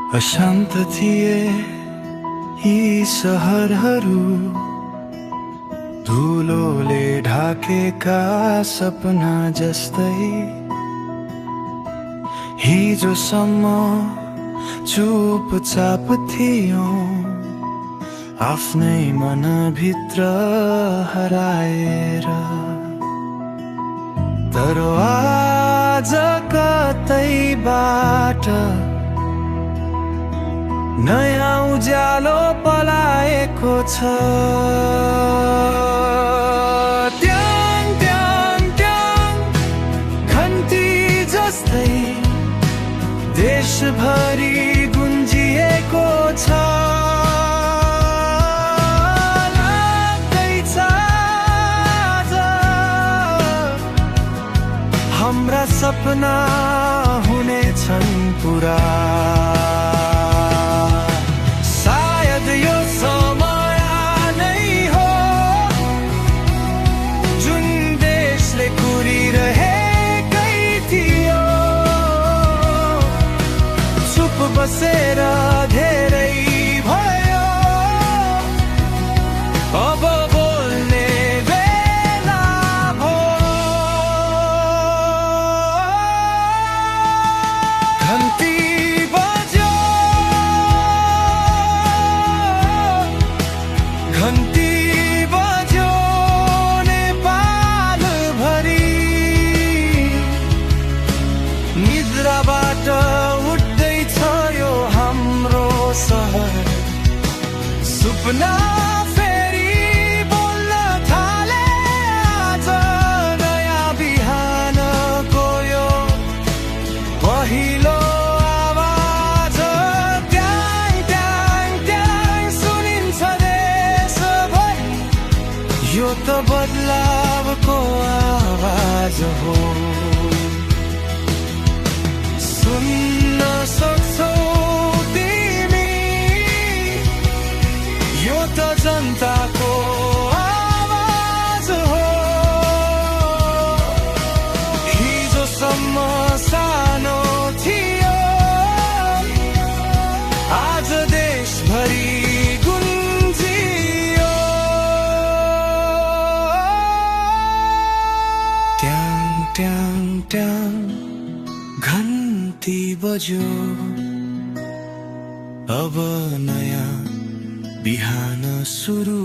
अशान्त थिए यी सहरहरू, धुलोले ढाकेका सपना जस्तै। हिजोसम्म चुपचाप थियौं, आफ्नै मनभित्र हराएर। तर आज कतैबाट नयाँ उज्यालो पलाएको छ। ट्याङ ट्याङ ट्याङ घन्टी जस्तै देशभरि गुन्जिएको छ। लाग्दैछ आज हाम्रा सपना हुनेछन् पुरा। बसेर धेरै भयो, अब बोल्ने बेला भयो। घन्टी बज्यो, घन्टी बज्यो नेपाल भरि। निद्राबाट सपना फेरि बोल्न थाले आज। नयाँ बिहानको यो पहिलो आवाज। ट्याङ ट्याङ ट्याङ सुनिन्छ देशभरि, यो त बदलावको आवाज हो। सुन्न सक्छौ जनताको आवाज हो। हिजोसम्म सानो थियो, आज देशभरि गुन्जियो। ट्याङ ट्याङ ट्याङ घन्टी बज्यो, अब नयाँ बिहान सुरु।